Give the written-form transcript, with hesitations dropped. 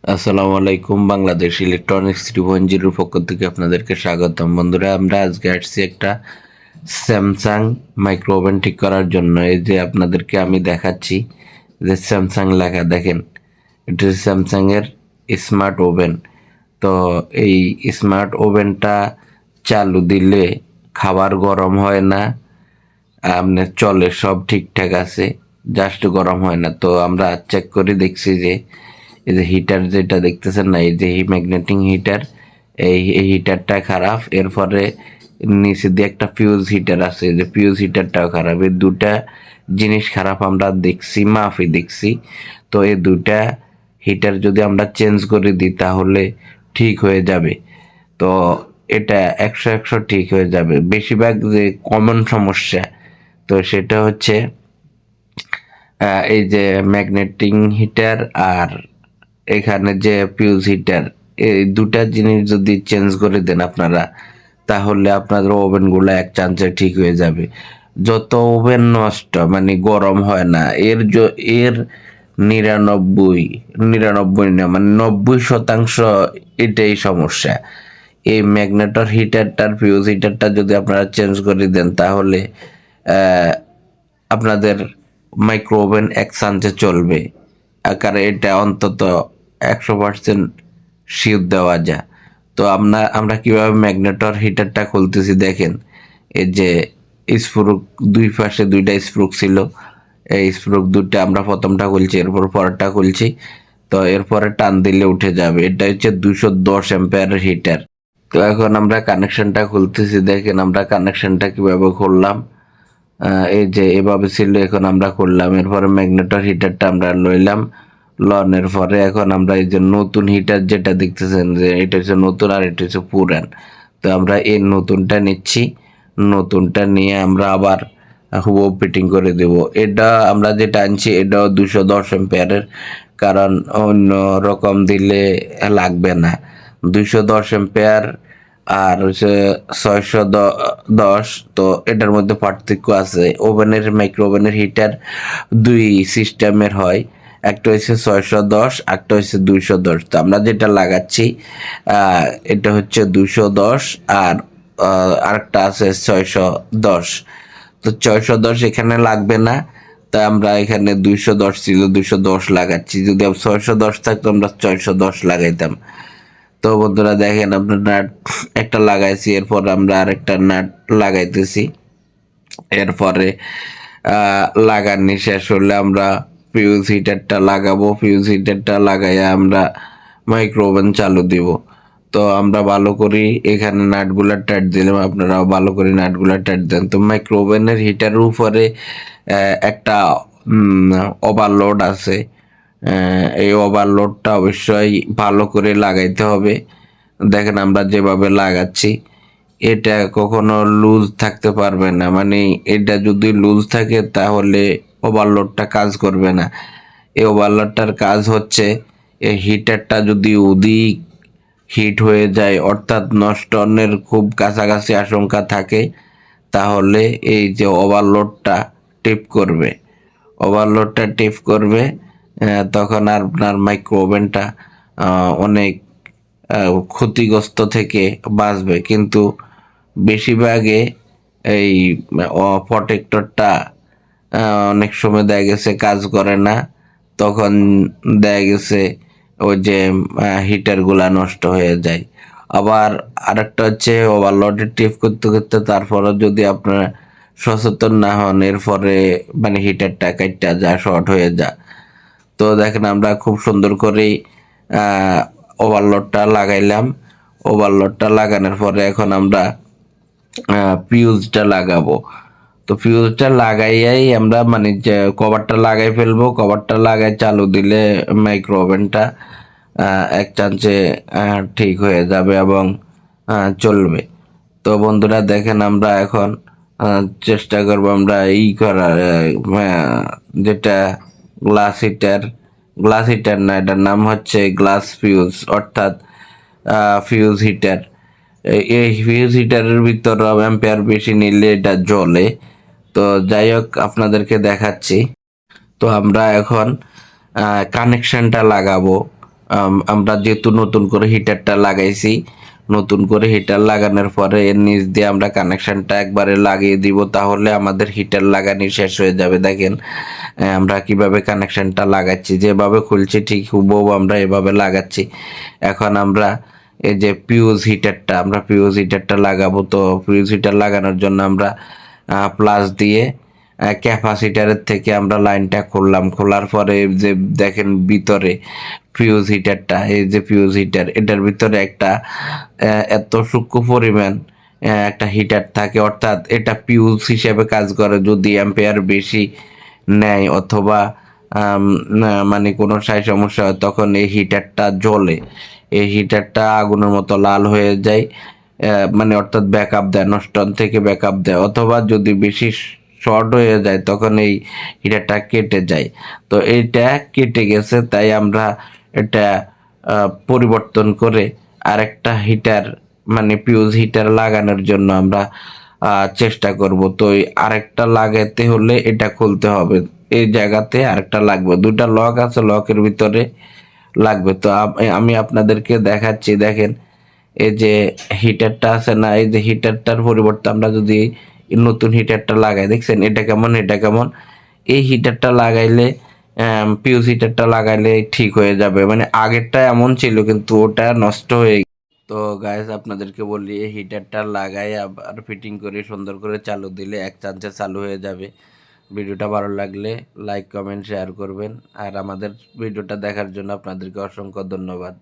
আসসালামু আলাইকুম। বাংলাদেশ ইলেকট্রনিক্স 3.0 পক্ষ থেকে আপনাদেরকে স্বাগতম। বন্ধুরা, আমরা আজকে আসছি একটা স্যামসাং মাইক্রো ওভেন ঠিক করার জন্য। এই যে আপনাদেরকে আমি দেখাচ্ছি যে স্যামসাং লেখা, দেখেন এটা স্যামসাং এর স্মার্ট ওভেন। তো এই স্মার্ট ওভেনটা চালু দিলে খাবার গরম হয় না, আপনার চলে, সব ঠিকঠাক আছে, জাস্ট গরম হয় না। তো আমরা চেক করে দেখছি যে এই যে হিটার যেটা দেখতেছেন না, এই যে ম্যাগনেটিং হিটার, এই হিটারটা খারাপ। এরপরে নিচে দিয়ে একটা ফিউজ হিটার আছে, যে ফিউজ হিটারটাও খারাপ। এই দুটা জিনিস খারাপ আমরা দেখছি, মাফি দেখছি। তো এই দুটা হিটার যদি আমরা চেঞ্জ করে দিই তাহলে ঠিক হয়ে যাবে। তো এটা 100 ঠিক হয়ে যাবে। বেশিরভাগ যে কমন সমস্যা, তো সেটা হচ্ছে এই যে ম্যাগনেটিং হিটার আর এখানে যে ফিউজ হিটার, এই দুটা জিনিস যদি চেঞ্জ করে দেন আপনারা, তাহলে আপনাদের ওভেনগুলো এক চান্সে ঠিক হয়ে যাবে। যত ওভেন নষ্ট মানে গরম হয় না, এর 99 না মানে 90% এটাই সমস্যা। এই ম্যাগনেটর হিটারটার ফিউজ হিটারটা যদি আপনারা চেঞ্জ করে দেন তাহলে আপনাদের মাইক্রো ওভেন এক চান্সে চলবে। আকারে এটা অন্তত 100% শিওর দেওয়া যায়। তো আমরা কিভাবে ম্যাগনেটর হিটারটা খুলতেছি দেখেন। এই যে স্প্রুক, দুই পাশে দুইটা স্প্রুক ছিল, এই স্প্রুক দুইটা আমরা প্রথমটা খুলছি, এরপর পরেরটা খুলছি। তো এরপরে টান দিলে উঠে যাবে। এটা হচ্ছে 210 অ্যাম্পিয়ারের হিটার। তো এখন আমরা কানেকশনটা খুলতেছি, দেখেন আমরা কানেকশনটা কিভাবে খুললাম। এই যে এভাবে ছিল, এখন আমরা করলাম। এরপরে ম্যাগনেটর হিটারটা আমরা লইলাম, লনের পরে এখন আমরা এই যে নতুন হিটার যেটা দেখতেছেন, যে এটা হচ্ছে নতুন আর এটা হচ্ছে পুরান। তো আমরা এই নতুনটা নিচ্ছি, নতুনটা নিয়ে আমরা আবার হুবহু ফিটিং করে দেব। এটা আমরা যেটা আনছি এটাও 210 অ্যাম্পিয়ারের, কারণ অন্য রকম দিলে লাগবে না। 210 অ্যাম্পিয়ার আর হচ্ছে 610। তো এটার মধ্যে পার্থক্য আছে। ওভেনের মাইক্রো ওভেনের হিটার দুই সিস্টেমের হয়, একটা হচ্ছে 610, একটা হচ্ছে 210। তো আমরা যেটা লাগাচ্ছি এটা হচ্ছে 210, আর আরেকটা আছে 610। তো 610 এখানে লাগবে না, তাই আমরা এখানে 210 ছিল, 210 লাগাচ্ছি। যদি 610 থাকতো আমরা 610 লাগাইতাম। তো বন্ধুরা দেখেন, আপনার নাট একটা লাগাইছি, এরপর আমরা আরেকটা নাট লাগাইতেছি। এরপরে লাগানি শেষ হলে আমরা ফিউজ হিটারটা লাগাবো। ফিউজ হিটারটা লাগাইয়া আমরা মাইক্রো ওভেন চালু দিব। তো আমরা ভালো করি এখানে নাটগুলা টাইট দিলাম, আপনারাও ভালো করে নাটগুলা টাইট দেন। তো মাইক্রো ওভেনের হিটারের উপরে একটা ওভারলোড আছে। এই ওভারলোডটা অবশ্যই ভালো করে লাগাইতে হবে। দেখেন আমরা যেভাবে লাগাচ্ছি, এটা কখনো লুজ থাকতে পারবে না। মানে এটা যদি লুজ থাকে তাহলে ওভারলোডটা কাজ করবে না। এই ওভারলোডটার কাজ হচ্ছে, এই হিটারটা যদি অধিক হিট হয়ে যায়, অর্থাৎ নষ্টনের খুব কাছাকাছি আশঙ্কা থাকে, তাহলে এই যে ওভারলোডটা টিপ করবে, ওভারলোডটা টিপ করবে। তখন আর আপনার মাইক্রো ওভেনটা অনেক ক্ষতিগ্রস্ত থেকে বাঁচবে। কিন্তু বেশিরভাগে এই প্রটেক্টরটা অনেক সময় দেখা গেছে কাজ করে না, তখন দেখা গেছে ওই যে হিটারগুলা নষ্ট হয়ে যায়। আবার আরেকটা হচ্ছে ওভারলোডে টিপ করতে করতে তারপরে যদি আপনারা সচেতন না হন, এরপরে মানে হিটারটা কাইটা যা শর্ট হয়ে যা। তো দেখেন আমরা খুব সুন্দর করেই ওভারলোডটা লাগাইলাম। ওভারলোডটা লাগানোর পরে এখন আমরা ফিউজটা লাগাবো। তো ফিউজটা লাগাইয়াই আমরা মানে যে কভারটা লাগাই ফেলবো। কভারটা লাগাই চালু দিলে মাইক্রো ওভেনটা এক চান্সে ঠিক হয়ে যাবে এবং চলবে। তো বন্ধুরা দেখেন আমরা এখন চেষ্টা করব আমরা করার, যেটা গ্লাস হিটার, গ্লাস হিটার না, এটার নাম হচ্ছে গ্লাস ফিউজ, অর্থাৎ ফিউজ হিটার। এই ফিউজ হিটারের ভিতর অ্যাম্পিয়ার বেশি নিলে এটা জ্বলে। তো যাই হোক আপনাদেরকে দেখাচ্ছি। তো আমরা এখন কানেকশনটা লাগাবো। আমরা যেহেতু নতুন করে হিটারটা লাগাইছি, নতুন করে হিটার লাগানোর পরে এর নিচ দিয়ে আমরা কানেকশনটা একবারে লাগিয়ে দিব, তাহলে আমাদের হিটার লাগানি শেষ হয়ে যাবে। দেখেন আমরা কিভাবে কানেকশনটা লাগাচ্ছি, যেভাবে খুলছি ঠিক হুবহু আমরা এভাবে লাগাচ্ছি। এখন আমরা এই যে পিউজ হিটারটা লাগাবো। তো পিউজ হিটার লাগানোর জন্য আমরা প্লাস দিয়ে ক্যাপাসিটারের থেকে আমরা লাইনটা খুললাম। খোলার পরে যে দেখেন ভিতরে এই যে ফিউজ হিটার, এটার ভিতরে একটা এত সূক্ষ্ম পরিমাণ একটা হিটার থাকে, অর্থাৎ এটা পিউজ হিসেবে কাজ করে। যদি অ্যাম্পিয়ার বেশি নেয় অথবা মানে কোনো সমস্যা হয়, তখন এই হিটারটা জ্বলে, এই হিটারটা আগুনের মতো লাল হয়ে যায়। মানে অর্থাৎ ব্যাকআপ দেয়, নষ্টন থেকে ব্যাকআপ দেয়। অথবা যদি বেশি শর্ট হয়ে যায়, তখন এই হিটারটা কেটে যায়। তো এইটা কেটে গেছে, তাই আমরা এটা পরিবর্তন করে আরেকটা হিটার, মানে পিউজ হিটার লাগানোর জন্য আমরা চেষ্টা করব। তো এই আরেকটা লাগাতে হলে এটা খুলতে হবে, এই জায়গাতে আরেকটা লাগবে। দুটা লক আছে, লকের ভিতরে লাগবে। তো আমি আপনাদেরকে দেখাচ্ছি। দেখেন এই যে হিটারটা আছে না, এই যে হিটারটার পরিবর্তে আমরা যদি নতুন হিটারটা লাগাই, দেখছেন এটা কেমন। এই হিটারটা লাগাইলে পিউজ হিটারটা লাগাইলে ঠিক হয়ে যাবে। মানে আগেরটা এমন ছিল, কিন্তু ওটা নষ্ট হয়ে। তো গাইস আপনাদেরকে বলি, এই হিটারটা লাগাই আবার ফিটিং করে সুন্দর করে চালু দিলে এক চান্সে চালু হয়ে যাবে। ভিডিওটা ভালো লাগলে লাইক কমেন্ট শেয়ার করবেন। আর আমাদের ভিডিওটা দেখার জন্য আপনাদেরকে অসংখ্য ধন্যবাদ।